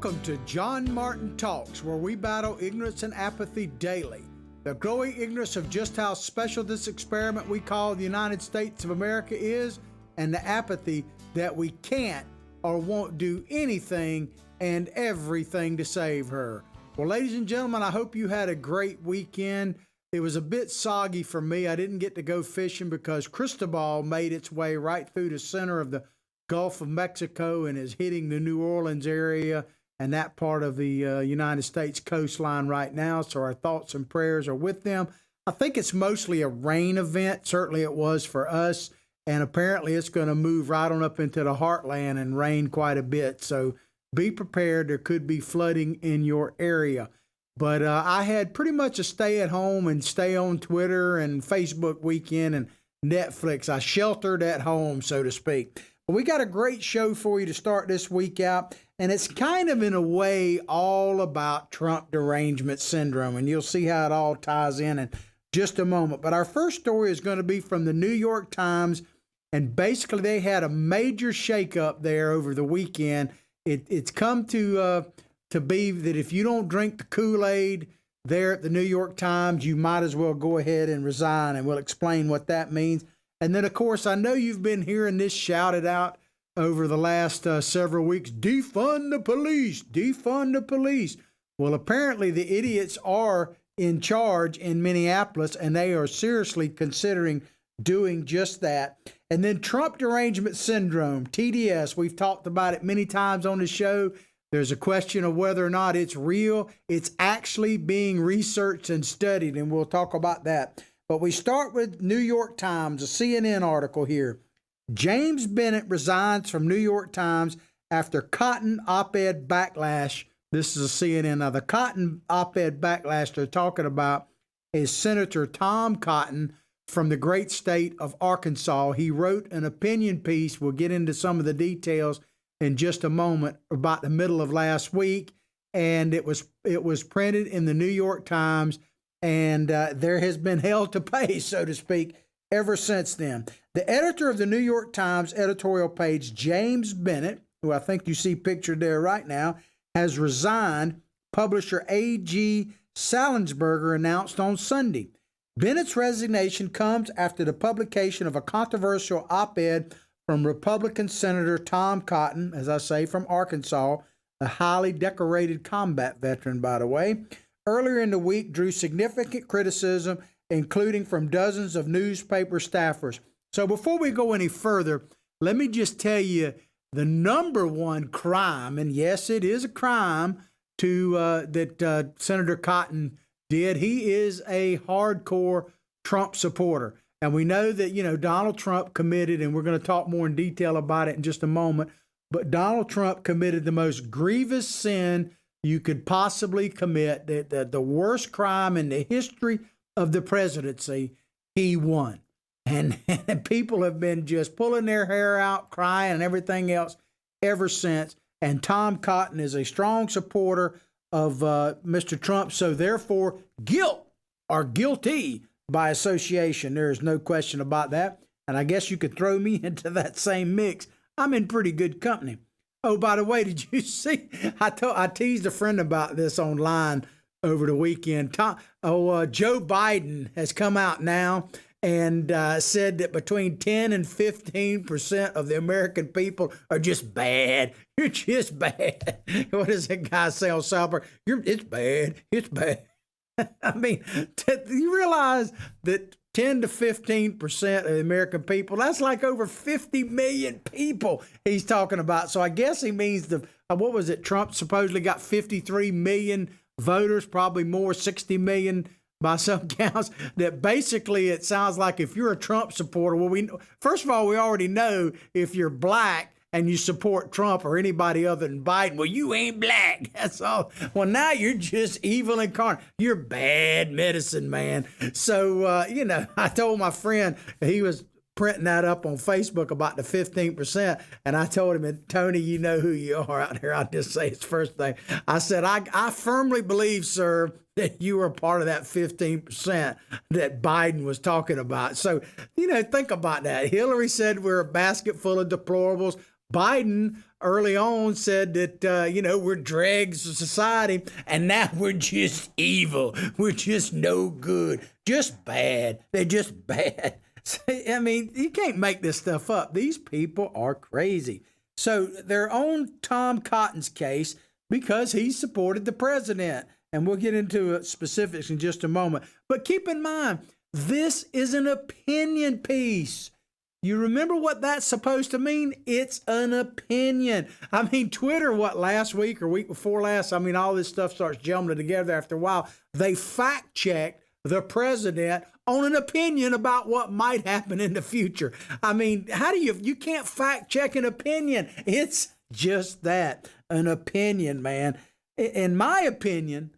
Welcome to John Martin Talks, where we battle ignorance and apathy daily. The growing ignorance of just how special this experiment we call the United States of America is, and the apathy that we can't or won't do anything and everything to save her. Well, ladies and gentlemen, I hope you had a great weekend. It was a bit soggy for me. I didn't get to go fishing because Cristobal made its way right through the center of the Gulf of Mexico and is hitting the New Orleans area and that part of the United States coastline right now. So our thoughts and prayers are with them. I think it's mostly a rain event. Certainly it was for us. And apparently it's going to move right on up into the heartland and rain quite a bit. So be prepared. There could be flooding in your area. But I had pretty much a stay at home and stay on Twitter and Facebook weekend and Netflix. I sheltered at home, so to speak. But we got a great show for you to start this week out. And it's kind of in a way all about Trump derangement syndrome. And you'll see how it all ties in just a moment. But our first story is going to be from the New York Times. And basically they had a major shakeup there over the weekend. It's come to be that if you don't drink the Kool-Aide there at the New York Times, you might as well go ahead and resign, and we'll explain what that means. And then, of course, I know you've been hearing this shouted out over the last several weeks, defund the police, defund the police. Well, apparently the idiots are in charge in Minneapolis, and they are seriously considering doing just that. And then Trump derangement syndrome, TDS, we've talked about it many times on the show. There's a question of whether or not it's real. It's actually being researched and studied, and we'll talk about that. But we start with New York Times, a CNN article here. James Bennett resigns from New York Times after Cotton op-ed backlash. This is a CNN. Now, the Cotton op-ed backlash they're talking about is Senator Tom Cotton from the great state of Arkansas. He wrote an opinion piece. We'll get into some of the details in just a moment, about the middle of last week, and it was printed in the New York Times, and there has been hell to pay, so to speak, ever since then. The editor of the New York Times editorial page, James Bennett, who I think you see pictured there right now, has resigned, publisher A.G. Salinsberger announced on Sunday. Bennett's resignation comes after the publication of a controversial op-ed from Republican Senator Tom Cotton, as I say, from Arkansas, a highly decorated combat veteran, by the way. Earlier in the week, drew significant criticism, including from dozens of newspaper staffers. So before we go any further, let me just tell you the number one crime, and yes, it is a crime that Senator Cotton did. He is a hardcore Trump supporter. And we know that, Donald Trump committed, and we're going to talk more in detail about it in just a moment, but Donald Trump committed the most grievous sin you could possibly commit, the worst crime in the history of the presidency. He won. And people have been just pulling their hair out, crying, and everything else ever since. And Tom Cotton is a strong supporter of Mr. Trump, so therefore guilt or guilty by association. There is no question about that. And I guess you could throw me into that same mix. I'm in pretty good company. Oh, by the way, did you see? I teased a friend about this online over the weekend. Joe Biden has come out now and said that between 10 and 15% of the American people are just bad. You're just bad. What does that guy say on South Park? It's bad. It's bad. I mean, you realize that 10 to 15% of the American people, that's like over 50 million people he's talking about. So I guess he means what was it? Trump supposedly got 53 million voters, probably more, 60 million by some counts. That basically it sounds like if you're a Trump supporter, first of all, we already know if you're black and you support Trump or anybody other than Biden, well, you ain't black. That's all. Well, now you're just evil incarnate. You're bad medicine, man. So, I told my friend, he was printing that up on Facebook about the 15%. And I told him, Tony, you know who you are out here. I'll just say his first thing. I said, I firmly believe, sir, that you were part of that 15% that Biden was talking about. So, think about that. Hillary said we're a basket full of deplorables. Biden early on said that, we're dregs of society, and now we're just evil. We're just no good, just bad. They're just bad. I mean, you can't make this stuff up. These people are crazy. So they're on Tom Cotton's case because he supported the president. And we'll get into specifics in just a moment. But keep in mind, this is an opinion piece. You remember what that's supposed to mean? It's an opinion. I mean, Twitter, last week or week before last, all this stuff starts jumbling together after a while. They fact-checked the president on an opinion about what might happen in the future. I mean, you can't fact-check an opinion. It's just that, an opinion, man. In my opinion,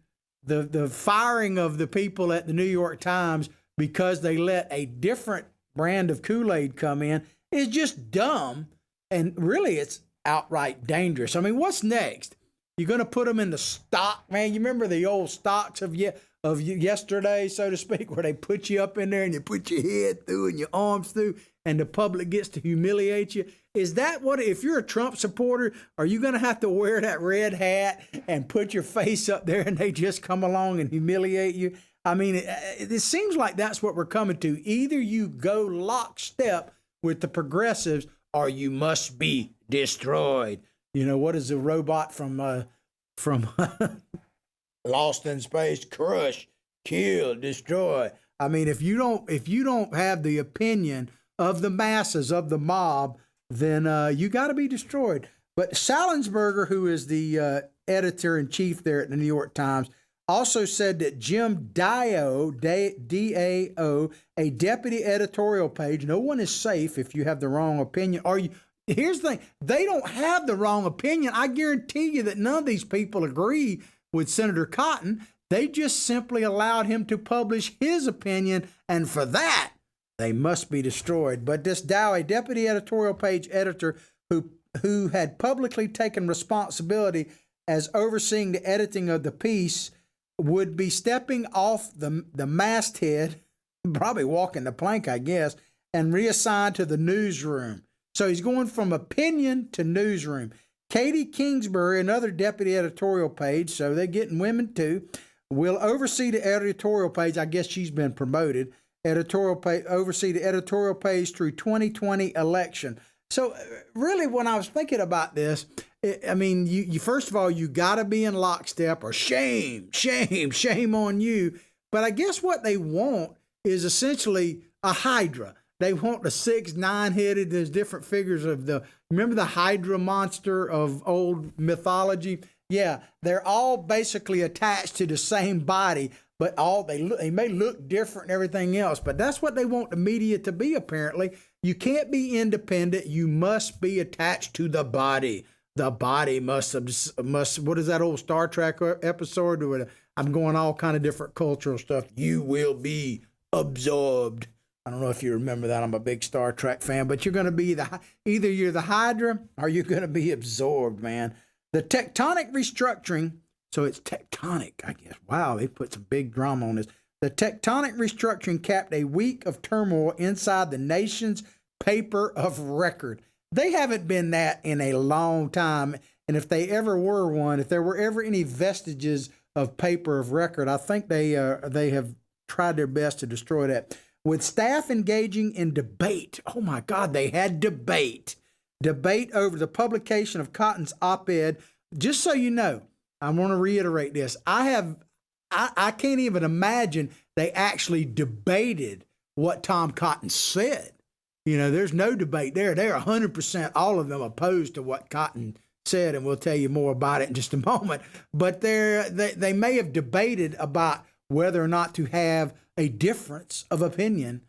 the firing of the people at the New York Times because they let a different brand of Kool-Aide come in is just dumb, and really it's outright dangerous. I mean, what's next? You're going to put them in the stock, man. You remember the old stocks of yesterday, so to speak, where they put you up in there and you put your head through and your arms through and the public gets to humiliate you? Is that if you're a Trump supporter, are you going to have to wear that red hat and put your face up there and they just come along and humiliate you? I mean, it seems like that's what we're coming to. Either you go lockstep with the progressives or you must be destroyed. What is the robot from Lost in Space? Crush, kill, destroy. I mean, if you don't have the opinion of the masses, of the mob, then you got to be destroyed. But Salinsberger, who is the editor-in-chief there at the New York Times, also said that Jim Dio, D-A-O, a deputy editorial page, no one is safe if you have the wrong opinion. Here's the thing, they don't have the wrong opinion. I guarantee you that none of these people agree with Senator Cotton. They just simply allowed him to publish his opinion, and for that, they must be destroyed. But this Dow, a deputy editorial page editor who had publicly taken responsibility as overseeing the editing of the piece, would be stepping off the masthead, probably walking the plank, I guess, and reassigned to the newsroom. So he's going from opinion to newsroom. Katie Kingsbury, another deputy editorial page, so they're getting women too, will oversee the editorial page. I guess she's been promoted. Oversee the editorial page through 2020 election. So really, when I was thinking about this, you first of all, you got to be in lockstep, or shame on you. But I guess what they want is essentially a Hydra. They want the 6, 9-headed. There's different figures of remember the Hydra monster of old mythology? Yeah, they're all basically attached to the same body, but they may look different and everything else. But that's what they want the media to be, apparently. You can't be independent. You must be attached to the body. The body must, what is that old Star Trek episode where I'm going all kind of different cultural stuff? You will be absorbed. I don't know if you remember that. I'm a big Star Trek fan, but you're going to be either you're the Hydra or you're going to be absorbed, man. The tectonic restructuring, so it's tectonic, I guess. Wow, they put some big drama on this. The tectonic restructuring capped a week of turmoil inside the nation's paper of record. They haven't been that in a long time. And if they ever were one, if there were ever any vestiges of paper of record, I think they have tried their best to destroy that. With staff engaging in debate. Oh my God, they had debate. Debate over the publication of Cotton's op-ed. Just so you know, I want to reiterate this. I can't even imagine they actually debated what Tom Cotton said. There's no debate there. They're 100%, all of them, opposed to what Cotton said, and we'll tell you more about it in just a moment. But they may have debated about whether or not to have a difference of opinion,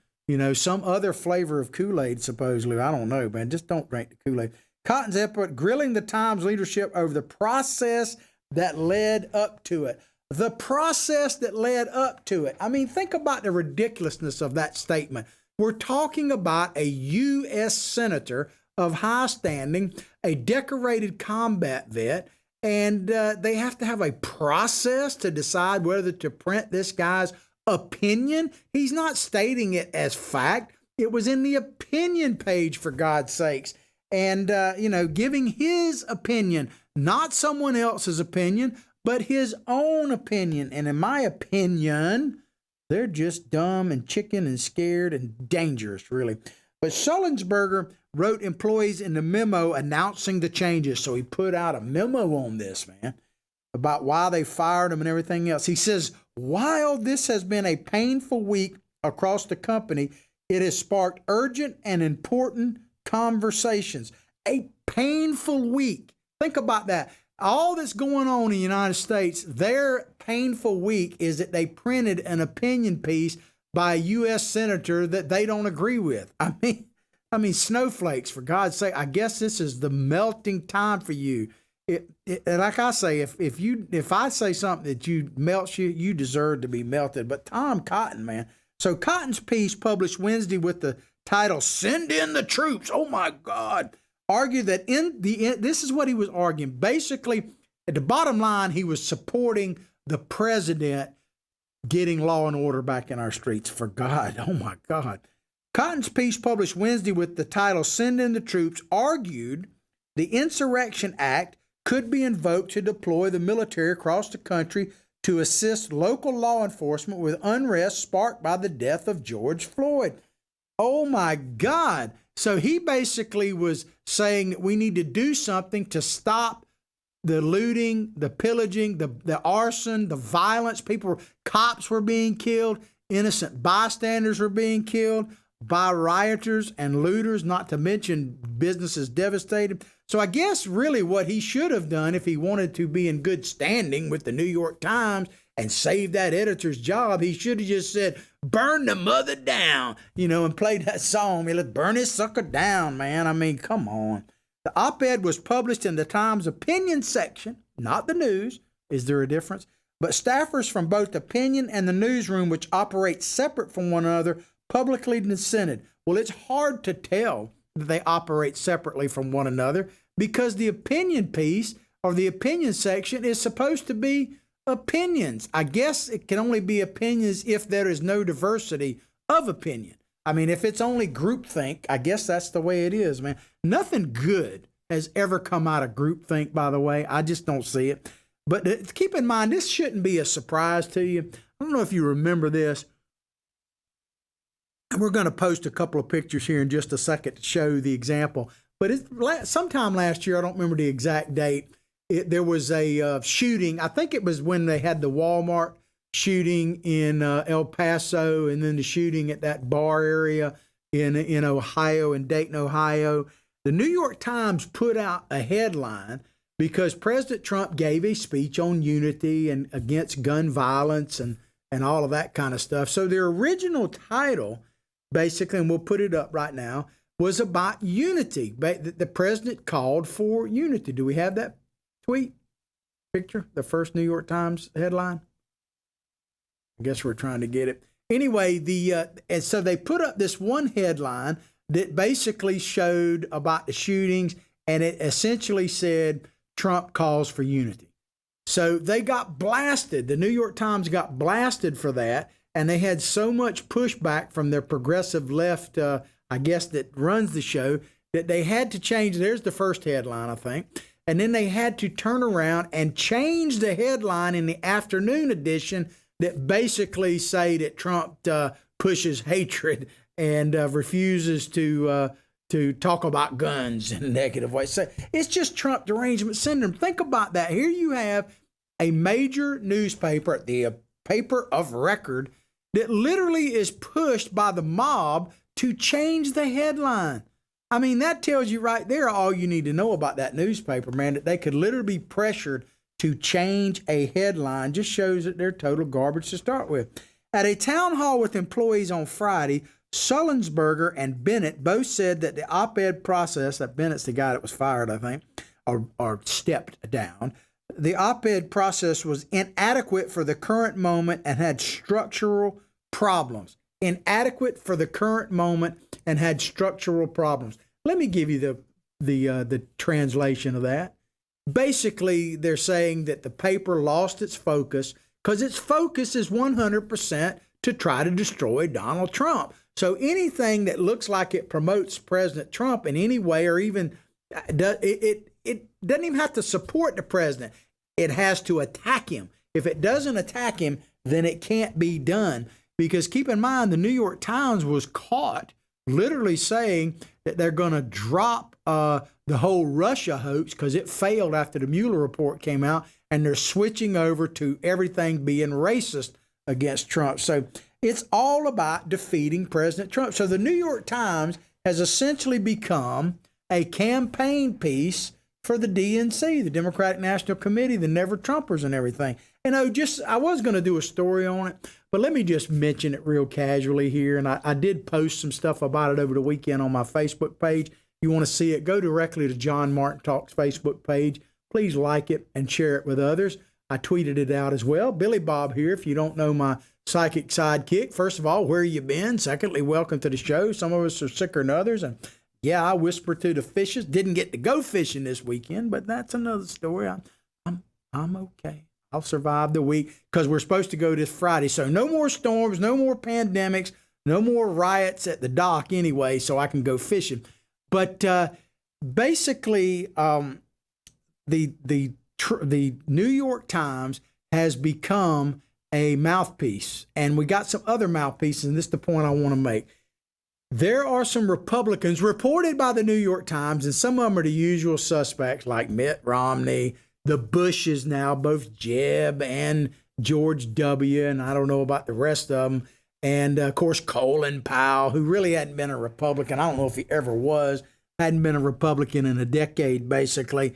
some other flavor of Kool-Aid, supposedly. I don't know, man. Just don't drink the Kool-Aid. Cotton's effort grilling the Times leadership over the process that led up to it. The process that led up to it. I mean, think about the ridiculousness of that statement. We're talking about a U.S. senator of high standing, a decorated combat vet, and they have to have a process to decide whether to print this guy's opinion. He's not stating it as fact. It was in the opinion page, for God's sakes. and, giving his opinion, not someone else's opinion, but his own opinion. And in my opinion, they're just dumb and chicken and scared and dangerous, really. But Sulzberger wrote employees in the memo announcing the changes. So he put out a memo on this, man, about why they fired him and everything else. He says, while this has been a painful week across the company, it has sparked urgent and important conversations. A painful week. Think about that. All that's going on in the United States, their painful week is that they printed an opinion piece by a U.S. senator that they don't agree with. I mean, snowflakes, for God's sake. I guess this is the melting time for you. Like I say, if I say something that melts you, you deserve to be melted. But Tom Cotton, man. So Cotton's piece published Wednesday with the title, "Send in the Troops." Oh my God. Argued that this is what he was arguing. Basically, at the bottom line, he was supporting the president getting law and order back in our streets. For God, oh my God. Cotton's piece published Wednesday with the title, "Send in the Troops," argued the Insurrection Act could be invoked to deploy the military across the country to assist local law enforcement with unrest sparked by the death of George Floyd. Oh my God. So he basically was saying that we need to do something to stop the looting, the pillaging, the arson, the violence. Cops were being killed. Innocent bystanders were being killed by rioters and looters, not to mention businesses devastated. So I guess really what he should have done if he wanted to be in good standing with the New York Times and save that editor's job, he should have just said, "Burn the mother down," and played that song. Let's burn this sucker down, man. I mean, come on. The op-ed was published in the Times opinion section, not the news. Is there a difference? But staffers from both opinion and the newsroom, which operate separate from one another, publicly dissented. Well, it's hard to tell that they operate separately from one another because the opinion piece or the opinion section is supposed to be opinions. I guess it can only be opinions if there is no diversity of opinion. I mean, if it's only groupthink, I guess that's the way it is, man. Nothing good has ever come out of groupthink, by the way. I just don't see it. But keep in mind, this shouldn't be a surprise to you. I don't know if you remember this. And we're going to post a couple of pictures here in just a second to show the example. But sometime last year, I don't remember the exact date, there was a shooting. I think it was when they had the Walmart shooting in El Paso, and then the shooting at that bar area in Ohio, in Dayton, Ohio. The New York Times put out a headline because President Trump gave a speech on unity and against gun violence and all of that kind of stuff. So their original title, basically, and we'll put it up right now, was about unity. The president called for unity. Do we have that tweet picture, the first New York Times headline? I guess we're trying to get it. Anyway, and so they put up this one headline that basically showed about the shootings, and it essentially said Trump calls for unity. So they got blasted. The New York Times got blasted for that, and they had so much pushback from their progressive left, I guess, that runs the show, that they had to change. There's the first headline, I think. And then they had to turn around and change the headline in the afternoon edition that basically say that Trump pushes hatred and refuses to talk about guns in a negative way. So it's just Trump derangement syndrome. Think about that. Here you have a major newspaper, the paper of record, that literally is pushed by the mob to change the headline. I mean, that tells you right there all you need to know about that newspaper, man, that they could literally be pressured to change a headline. Just shows that they're total garbage to start with. At a town hall with employees on Friday, Sulzberger and Bennett both said that the op-ed process, that Bennett's the guy that was fired, I think, or stepped down, the op-ed process was inadequate for the current moment and had structural problems. Inadequate for the current moment and had structural problems. Let me give you the translation of that. Basically, they're saying that the paper lost its focus because its focus is 100% to try to destroy Donald Trump. So anything that looks like it promotes President Trump in any way, or even It doesn't even have to support the president. It has to attack him. If it doesn't attack him, then it can't be done. Because keep in mind, the New York Times was caught literally saying that they're going to drop the whole Russia hoax because it failed after the Mueller report came out, and they're switching over to everything being racist against Trump. So it's all about defeating President Trump. So the New York Times has essentially become a campaign piece for the DNC, the Democratic National Committee, the Never Trumpers and everything. And I was going to do a story on it, but let me just mention it real casually here. And I did post some stuff about it over the weekend on my Facebook page. You want to see it, go directly to John Martin Talks Facebook page. Please like it and share it with others. I tweeted it out as well. Billy Bob here, if you don't know my psychic sidekick. First of all, where you been? Secondly, welcome to the show. Some of us are sicker than others. And yeah, I whisper to the fishes. Didn't get to go fishing this weekend, but that's another story. I'm okay. I'll survive the week because we're supposed to go this Friday. So no more storms, no more pandemics, no more riots at the dock anyway, so I can go fishing. But basically, the New York Times has become a mouthpiece, and we got some other mouthpieces, and this is the point I want to make. There are some Republicans reported by the New York Times, and some of them are the usual suspects like Mitt Romney, the Bushes now, both Jeb and George W., and I don't know about the rest of them, and of course Colin Powell, who really hadn't been a Republican. I don't know if he ever was, hadn't been a Republican in a decade, basically.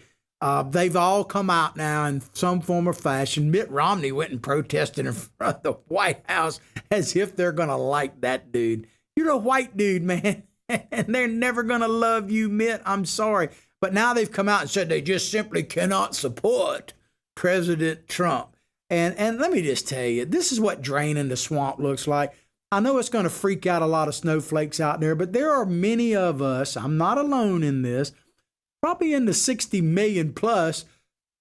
They've all come out now in some form or fashion. Mitt Romney went and protested in front of the White House as if they're going to like that dude. You're a white dude, man, and they're never going to love you, Mitt. I'm sorry. But now they've come out and said they just simply cannot support President Trump. And let me just tell you, this is what draining the swamp looks like. I know it's going to freak out a lot of snowflakes out there, but there are many of us, I'm not alone in this, probably in the 60 million plus,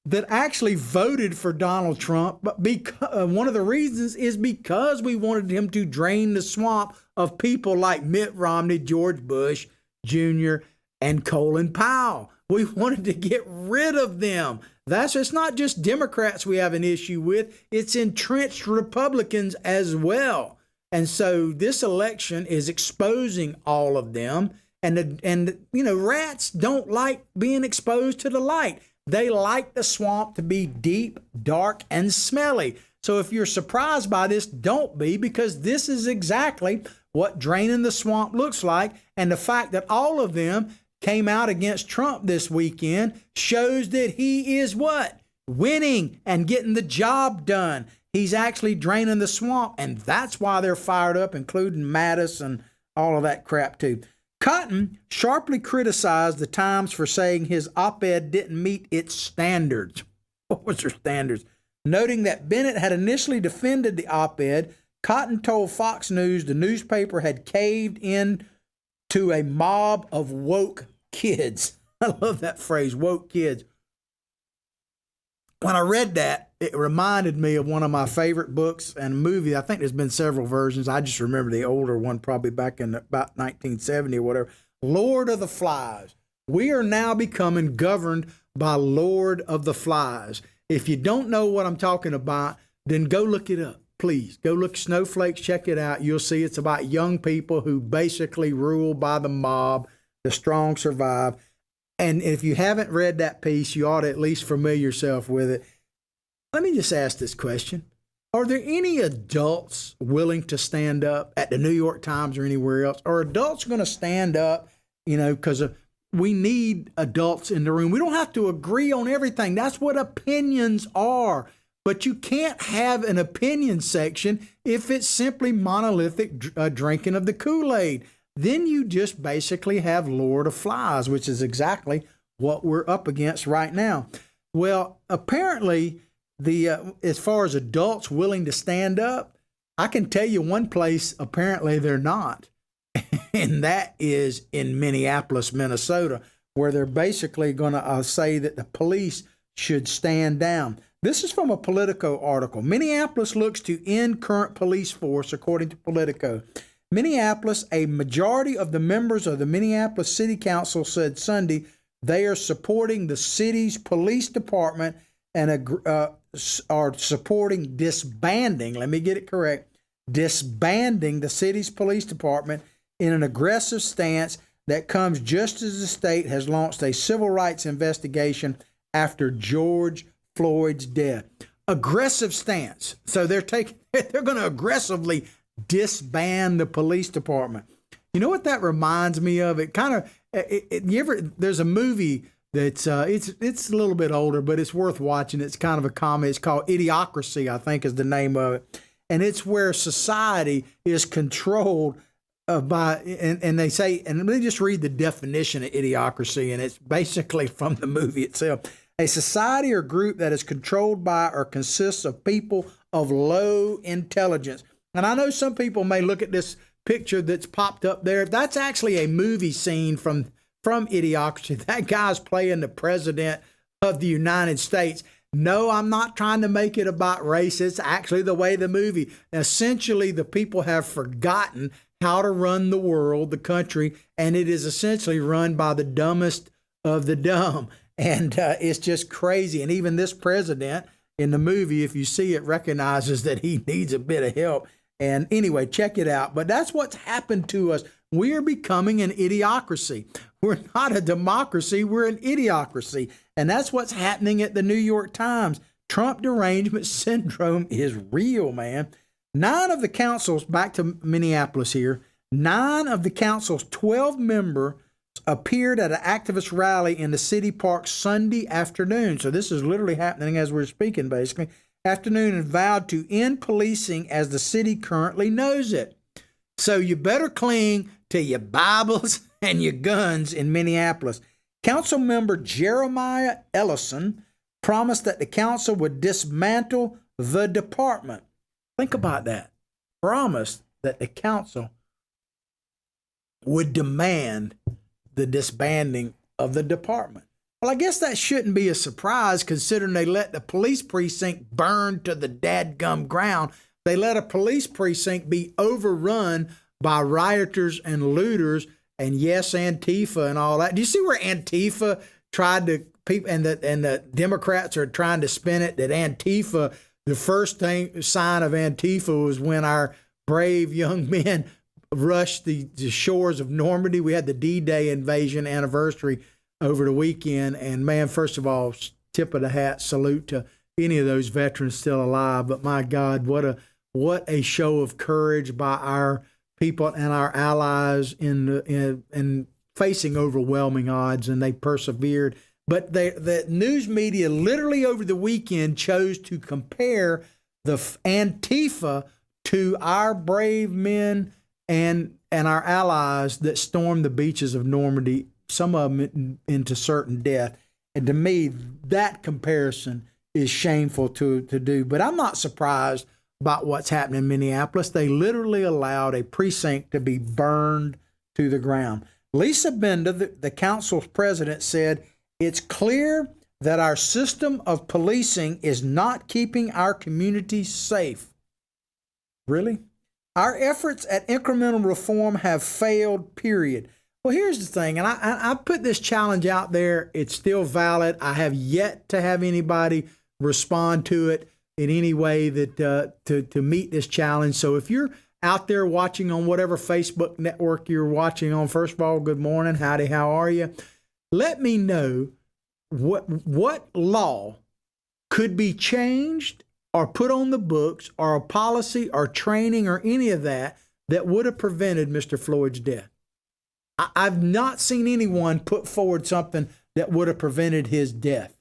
that actually voted for Donald Trump. But one of the reasons is because we wanted him to drain the swamp of people like Mitt Romney, George Bush Jr., and Colin Powell. We wanted to get rid of them. It's not just Democrats we have an issue with, it's entrenched Republicans as well. And so this election is exposing all of them. And rats don't like being exposed to the light. They like the swamp to be deep, dark, and smelly. So if you're surprised by this, don't be, because this is exactly what draining the swamp looks like. And the fact that all of them came out against Trump this weekend shows that he is what? Winning and getting the job done. He's actually draining the swamp, and that's why they're fired up, including Mattis and all of that crap too. Cotton sharply criticized the Times for saying his op-ed didn't meet its standards. What was their standards? Noting that Bennett had initially defended the op-ed, Cotton told Fox News the newspaper had caved in to a mob of woke kids. I love that phrase, woke kids. When I read that, it reminded me of one of my favorite books and movie. I think there's been several versions. I just remember the older one, probably back in about 1970 or whatever. Lord of the Flies. We are now becoming governed by Lord of the Flies. If you don't know what I'm talking about, then go look it up. Please go look Snowflakes, check it out. You'll see it's about young people who basically rule by the mob. The strong survive. And if you haven't read that piece, you ought to at least familiar yourself with it. Let me just ask this question. Are there any adults willing to stand up at the New York Times or anywhere else? Are adults going to stand up, because we need adults in the room. We don't have to agree on everything. That's what opinions are. But you can't have an opinion section if it's simply monolithic drinking of the Kool-Aide. Then you just basically have Lord of Flies, which is exactly what we're up against right now. Well, apparently, as far as adults willing to stand up, I can tell you one place apparently they're not, and that is in Minneapolis, Minnesota, where they're basically going to say that the police should stand down. This is from a Politico article. Minneapolis looks to end current police force, according to Politico. Minneapolis, a majority of the members of the Minneapolis City Council said Sunday they are supporting the city's police department and are supporting disbanding, let me get it correct, disbanding the city's police department in an aggressive stance that comes just as the state has launched a civil rights investigation after George Floyd's death. Aggressive stance. So they're going to aggressively disband the police department. You know what that reminds me of? It kind of, there's a movie that's, it's a little bit older, but it's worth watching. It's kind of a comedy. It's called Idiocracy, I think is the name of it. And it's where society is controlled by, and they say, and let me just read the definition of idiocracy, and it's basically from the movie itself. A society or group that is controlled by or consists of people of low intelligence. And I know some people may look at this picture that's popped up there. That's actually a movie scene from Idiocracy. That guy's playing the president of the United States. No, I'm not trying to make it about race. It's actually the way the movie. Essentially, the people have forgotten how to run the world, the country, and it is essentially run by the dumbest of the dumb. And it's just crazy. And even this president in the movie, if you see it, recognizes that he needs a bit of help. And anyway, check it out. But that's what's happened to us. We're becoming an idiocracy. We're not a democracy. We're an idiocracy. And that's what's happening at the New York Times. Trump derangement syndrome is real, man. 9 of the council's, back to Minneapolis here, 9 of the council's 12 members appeared at an activist rally in the city park Sunday afternoon. So this is literally happening as we're speaking, basically. Afternoon, and vowed to end policing as the city currently knows it. So you better cling to your Bibles and your guns in Minneapolis. Council member Jeremiah Ellison promised that the council would dismantle the department. Think about that. Promised that the council would demand the disbanding of the department. Well, I guess that shouldn't be a surprise considering they let the police precinct burn to the dadgum ground. They let a police precinct be overrun by rioters and looters and yes, Antifa and all that. Do you see where Antifa tried to, and the Democrats are trying to spin it that Antifa, the first sign of Antifa was when our brave young men rushed the shores of Normandy. We had the D-Day invasion anniversary over the weekend. And man, first of all, tip of the hat, salute to any of those veterans still alive. But my God, what a show of courage by our people and our allies in facing overwhelming odds, and they persevered. But the news media literally over the weekend chose to compare the Antifa to our brave men and our allies that stormed the beaches of Normandy, some of them into certain death. And to me, that comparison is shameful to do. But I'm not surprised about what's happening in Minneapolis. They literally allowed a precinct to be burned to the ground. Lisa Bender, the council's president, said, "It's clear that our system of policing is not keeping our communities safe." Really? Our efforts at incremental reform have failed, period. Well, here's the thing, and I put this challenge out there. It's still valid. I have yet to have anybody respond to it in any way that to meet this challenge. So if you're out there watching on whatever Facebook network you're watching on, first of all, good morning, howdy, how are you? Let me know what law could be changed or put on the books or a policy or training or any of that would have prevented Mr. Floyd's death. I've not seen anyone put forward something that would have prevented his death.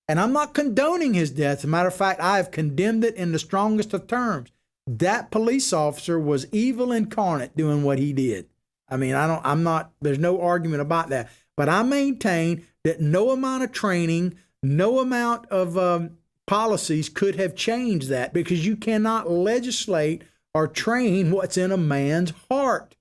And I'm not condoning his death. As a matter of fact, I have condemned it in the strongest of terms. That police officer was evil incarnate doing what he did. I mean, there's no argument about that. But I maintain that no amount of training, no amount of policies could have changed that, because you cannot legislate or train what's in a man's heart.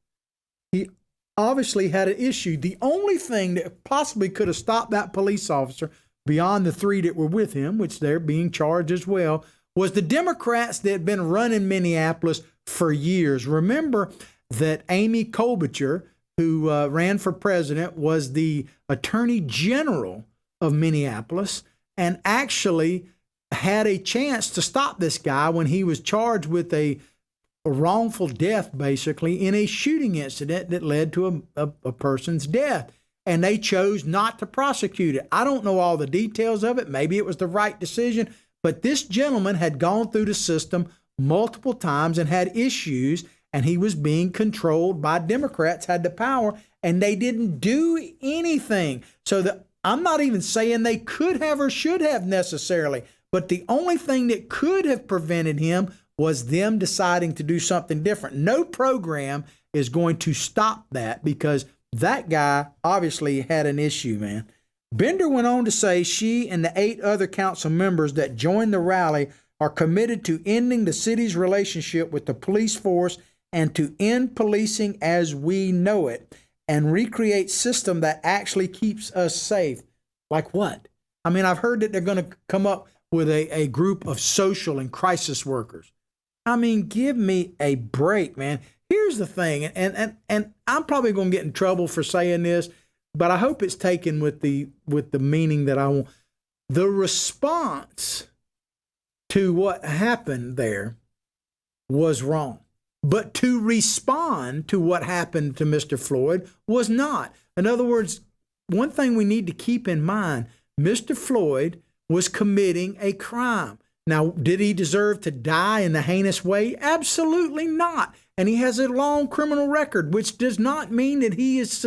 He obviously had an issue. The only thing that possibly could have stopped that police officer, beyond the 3 that were with him, which they're being charged as well, was the Democrats that had been running Minneapolis for years. Remember that Amy Klobuchar, who ran for president, was the attorney general of Minneapolis and actually had a chance to stop this guy when he was charged with a wrongful death, basically, in a shooting incident that led to a person's death. And they chose not to prosecute it. I don't know all the details of it. Maybe it was the right decision. But this gentleman had gone through the system multiple times and had issues, and he was being controlled by Democrats, had the power, and they didn't do anything. So I'm not even saying they could have or should have necessarily, but the only thing that could have prevented him was them deciding to do something different. No program is going to stop that because that guy obviously had an issue, man. Bender went on to say she and the 8 other council members that joined the rally are committed to ending the city's relationship with the police force and to end policing as we know it and recreate system that actually keeps us safe. Like what? I mean, I've heard that they're going to come up with a group of social and crisis workers. I mean, give me a break, man. Here's the thing, and I'm probably going to get in trouble for saying this, but I hope it's taken with the meaning that I want. The response to what happened there was wrong. But to respond to what happened to Mr. Floyd was not. In other words, one thing we need to keep in mind, Mr. Floyd was committing a crime. Now, did he deserve to die in the heinous way? Absolutely not. And he has a long criminal record, which does not mean that he is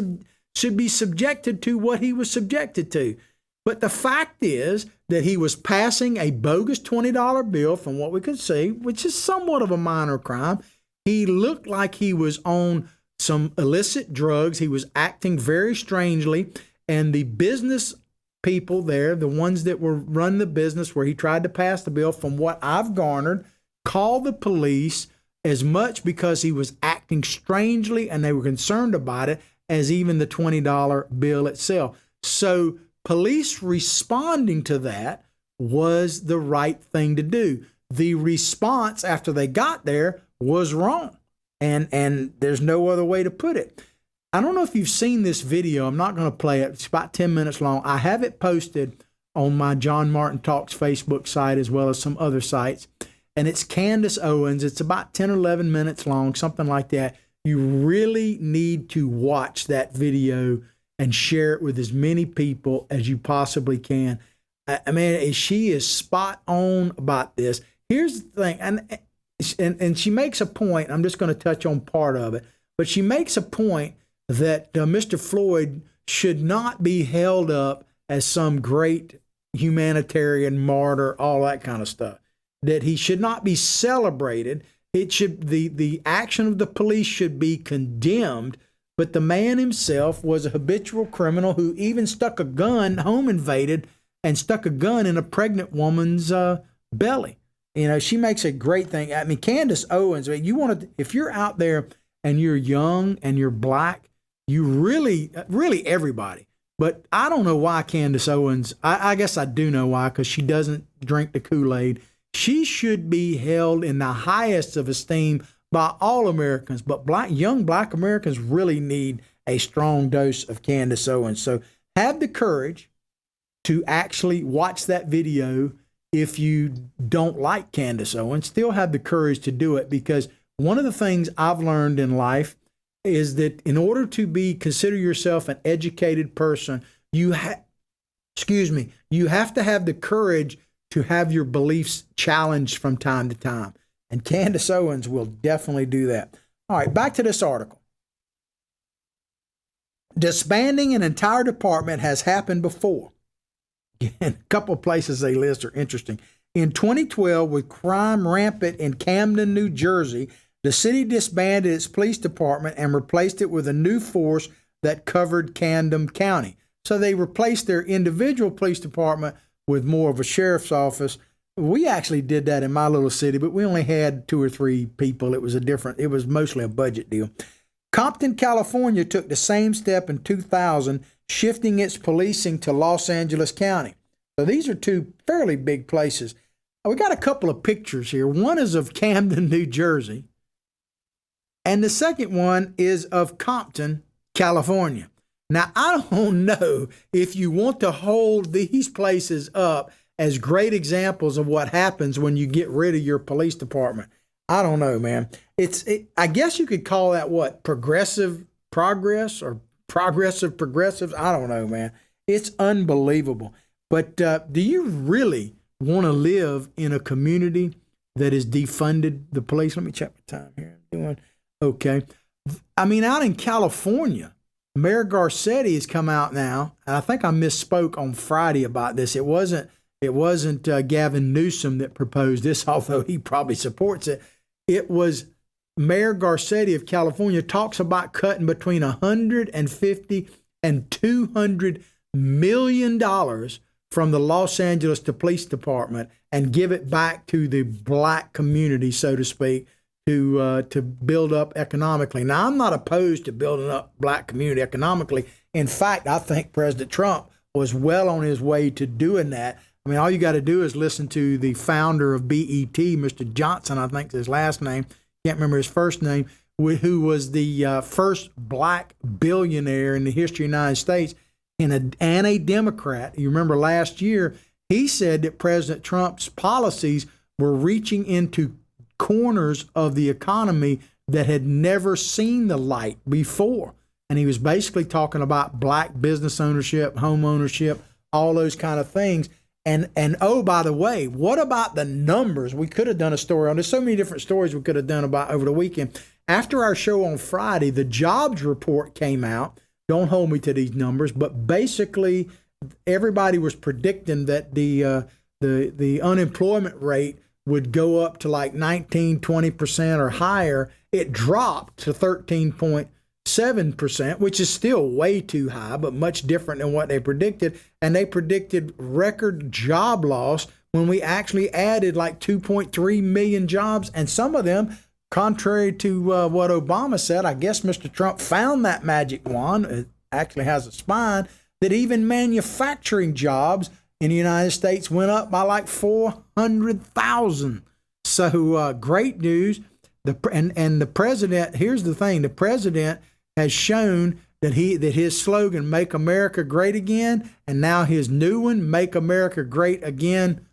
should be subjected to what he was subjected to. But the fact is that he was passing a bogus $20 bill from what we could see, which is somewhat of a minor crime. He looked like he was on some illicit drugs. He was acting very strangely. And the business people there, the ones that were running the business where he tried to pass the bill, from what I've garnered, called the police as much because he was acting strangely and they were concerned about it as even the $20 bill itself. So police responding to that was the right thing to do. The response after they got there was wrong. And there's no other way to put it. I don't know if you've seen this video. I'm not going to play it. It's about 10 minutes long. I have it posted on my John Martin Talks Facebook site as well as some other sites. And it's Candace Owens. It's about 10 or 11 minutes long, something like that. You really need to watch that video and share it with as many people as you possibly can. I mean, she is spot on about this. Here's the thing, and she makes a point. I'm just going to touch on part of it, but she makes a point that Mr. Floyd should not be held up as some great humanitarian martyr, all that kind of stuff. That he should not be celebrated. It should the action of the police should be condemned. But the man himself was a habitual criminal who even stuck a gun, home invaded, and stuck a gun in a pregnant woman's belly. You know, she makes a great thing. I mean, Candace Owens. You want to, if you're out there and you're young and you're black, you really everybody. But I don't know why Candace Owens. I guess I do know why, because she doesn't drink the Kool-Aide. She should be held in the highest of esteem by all Americans, but young black Americans really need a strong dose of Candace Owens. So have the courage to actually watch that video. If you don't like Candace Owens, still have the courage to do it, because one of the things I've learned in life is that in order to consider yourself an educated person, you have to have the courage to have your beliefs challenged from time to time. And Candace Owens will definitely do that. All right, back to this article. Disbanding an entire department has happened before. And a couple of places they list are interesting. In 2012, with crime rampant in Camden, New Jersey, the city disbanded its police department and replaced it with a new force that covered Camden County. So they replaced their individual police department with more of a sheriff's office. We actually did that in my little city, but we only had 2 or 3 people. It was mostly a budget deal. Compton, California took the same step in 2000, shifting its policing to Los Angeles County. So these are 2 fairly big places. We got a couple of pictures here. One is of Camden, New Jersey, and the second one is of Compton, California. Now, I don't know if you want to hold these places up as great examples of what happens when you get rid of your police department. I don't know, man. I guess you could call that what? Progressive progress or progressive progressives? I don't know, man. It's unbelievable. But do you really want to live in a community that has defunded the police? Let me check the time here. Okay. I mean, out in California, Mayor Garcetti has come out now, and I think I misspoke on Friday about this. It wasn't Gavin Newsom that proposed this, although he probably supports it. It was Mayor Garcetti of California talks about cutting between $150 and $200 million from the Los Angeles Police Department and give it back to the black community, so to speak, to build up economically. Now, I'm not opposed to building up black community economically. In fact, I think President Trump was well on his way to doing that. I mean, all you got to do is listen to the founder of BET, Mr. Johnson, I think is his last name. Can't remember his first name, who was the first black billionaire in the history of the United States and a Democrat. You remember last year, he said that President Trump's policies were reaching into corners of the economy that had never seen the light before. And he was basically talking about black business ownership, home ownership, all those kind of things. And oh, by the way, what about the numbers? We could have done a story on. There's so many different stories we could have done about over the weekend. After our show on Friday, the jobs report came out. Don't hold me to these numbers, but basically everybody was predicting that the unemployment rate would go up to like 19-20% or higher. It dropped to 13.7%, which is still way too high, but much different than what they predicted. And they predicted record job loss when we actually added like 2.3 million jobs. And some of them, contrary to what Obama said, I guess Mr. Trump found that magic wand. It actually has a spine, that even manufacturing jobs in the United States went up by like 400,000. So great news. And the president, here's the thing, the president has shown that his slogan, Make America Great Again, and now his new one, Make America Great Again,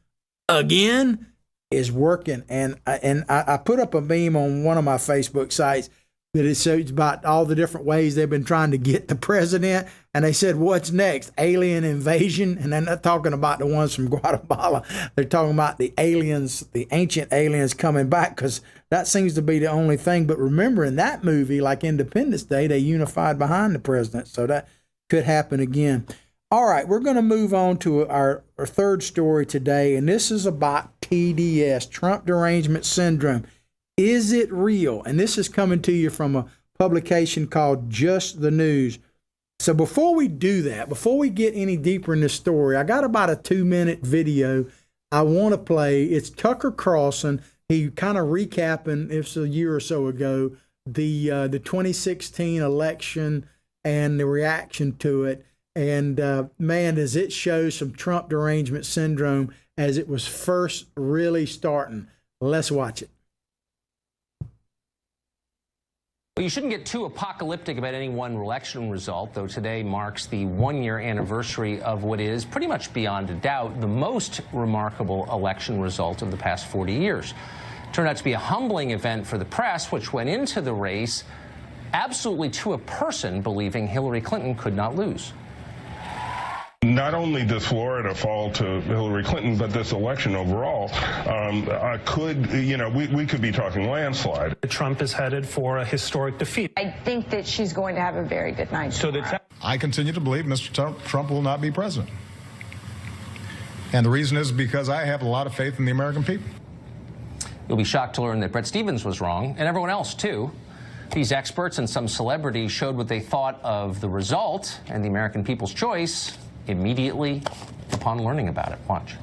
is working. And I put up a meme on one of my Facebook sites that it shows about all the different ways they've been trying to get the president. And they said, what's next? Alien invasion? And they're not talking about the ones from Guatemala. They're talking about the aliens, the ancient aliens coming back, because that seems to be the only thing. But remember, in that movie, like Independence Day, they unified behind the president. So that could happen again. All right, we're going to move on to our third story today. And this is about TDS, Trump Derangement Syndrome. Is it real? And this is coming to you from a publication called Just the News. So before we do that, before we get any deeper in this story, I got about a 2-minute video I want to play. It's Tucker Carlson. He kind of recapping, it's a year or so ago, the 2016 election and the reaction to it. And man, does it show some Trump derangement syndrome as it was first really starting. Let's watch it. Well, you shouldn't get too apocalyptic about any one election result, though today marks the one-year anniversary of what is, pretty much beyond a doubt, the most remarkable election result of the past 40 years. It turned out to be a humbling event for the press, which went into the race absolutely to a person believing Hillary Clinton could not lose. Not only does Florida fall to Hillary Clinton, but this election overall we could be talking landslide. Trump is headed for a historic defeat. I think that she's going to have a very good night. I continue to believe Mr. Trump will not be president. And the reason is because I have a lot of faith in the American people. You'll be shocked to learn that Bret Stephens was wrong, and everyone else, too. These experts and some celebrities showed what they thought of the result and the American people's choice immediately upon learning about it. Watch.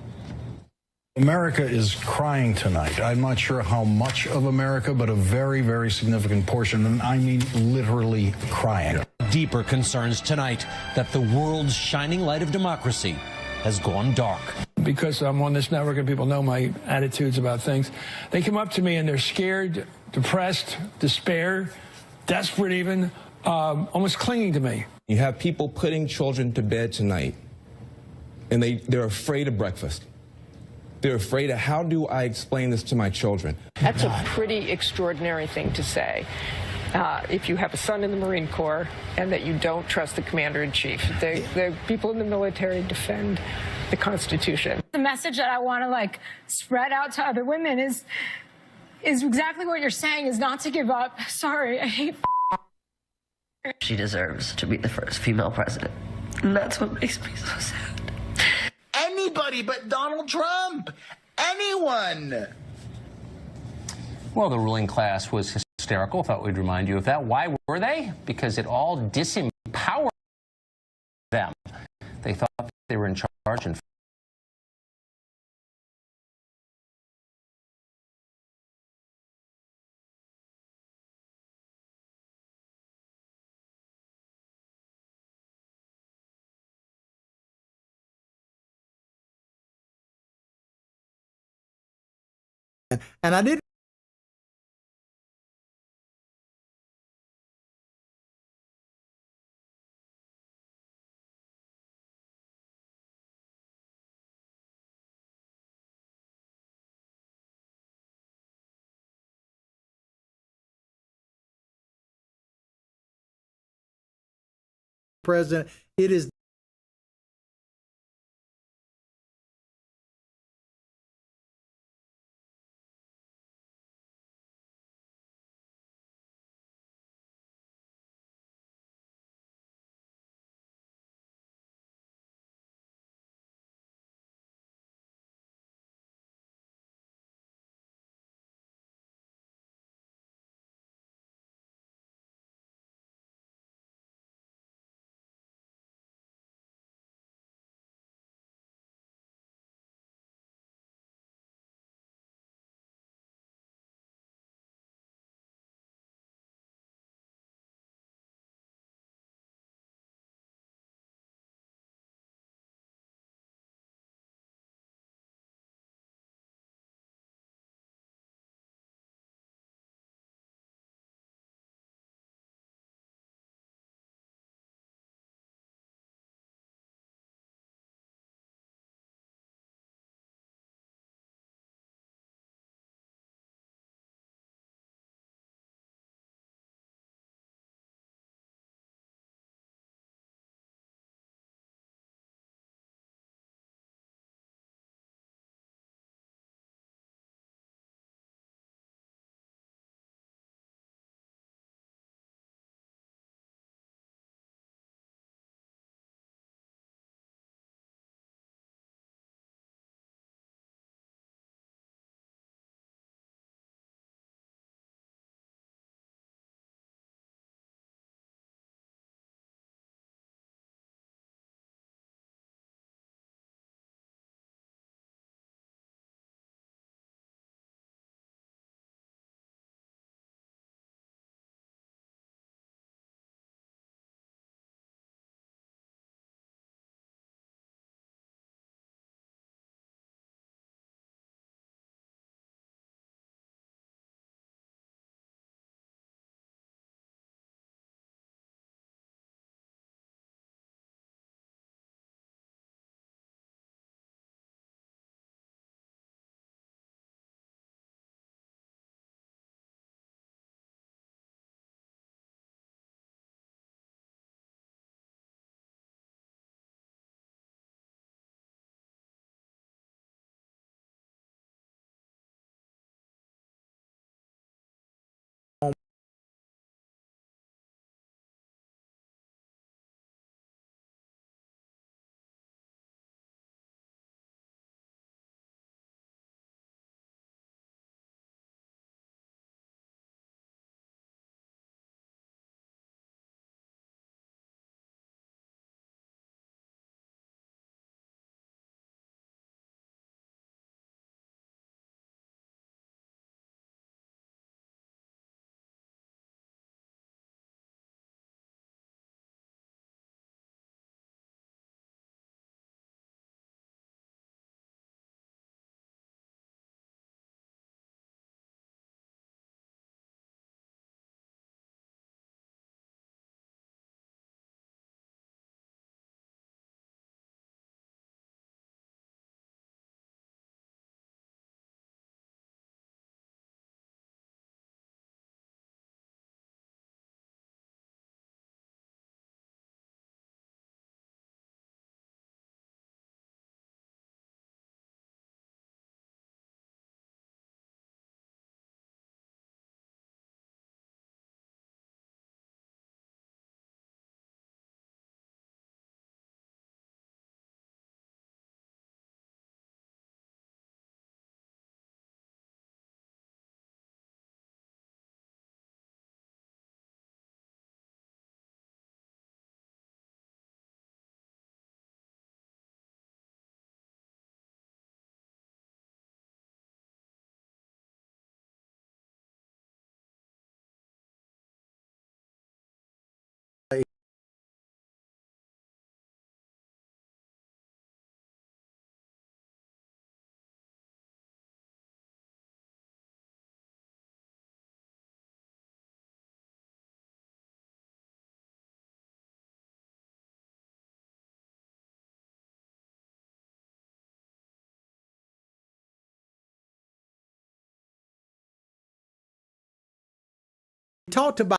America is crying tonight. I'm not sure how much of America, but a very, very significant portion, and I mean literally crying. Deeper concerns tonight that the world's shining light of democracy has gone dark. Because I'm on this network and people know my attitudes about things, they come up to me and they're scared, depressed, despair, desperate even, almost clinging to me. You have people putting children to bed tonight, and they're afraid of breakfast. They're afraid of, how do I explain this to my children? That's a pretty extraordinary thing to say. If you have a son in the Marine Corps and that you don't trust the commander-in-chief. The people in the military defend the Constitution. The message that I want to spread out to other women is exactly what you're saying, is not to give up. Sorry, I hate. She deserves to be the first female president. And that's what makes me so sad. Anybody but Donald Trump. Anyone. Well, the ruling class was hysterical. Thought we'd remind you of that. Why were they? Because it all disempowered them. They thought they were in charge and I didn't president. It is He talked about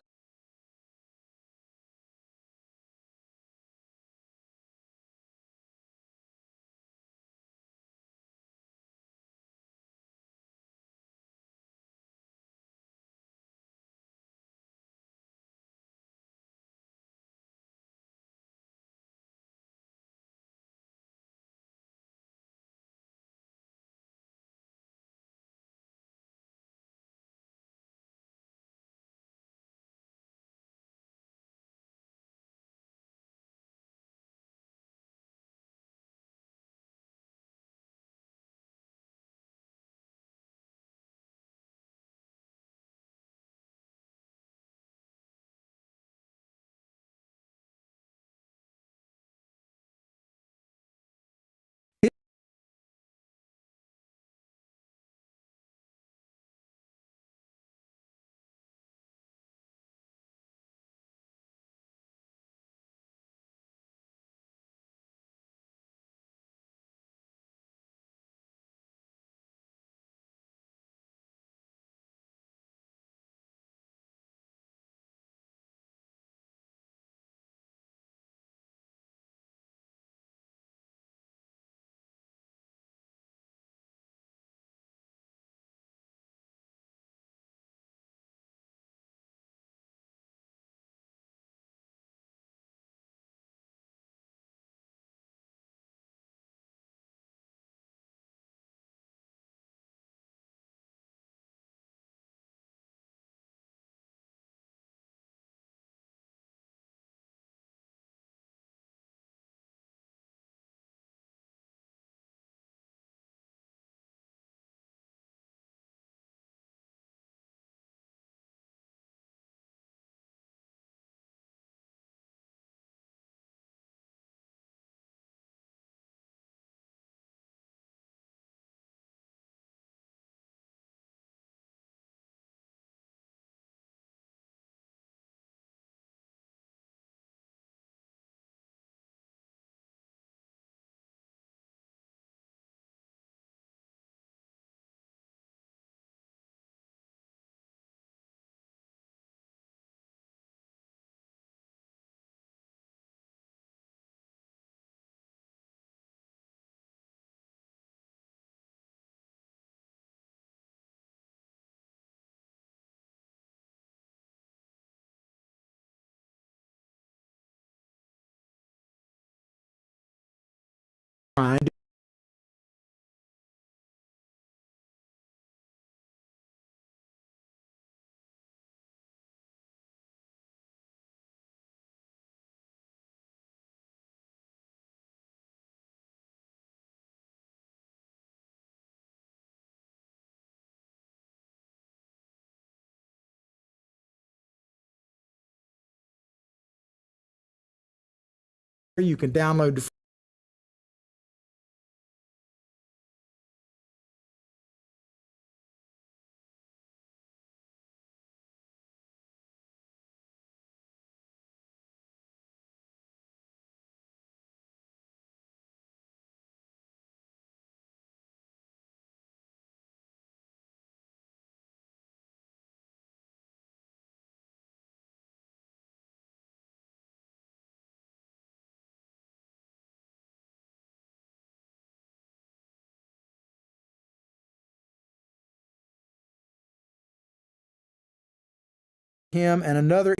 trying to you can download the him and another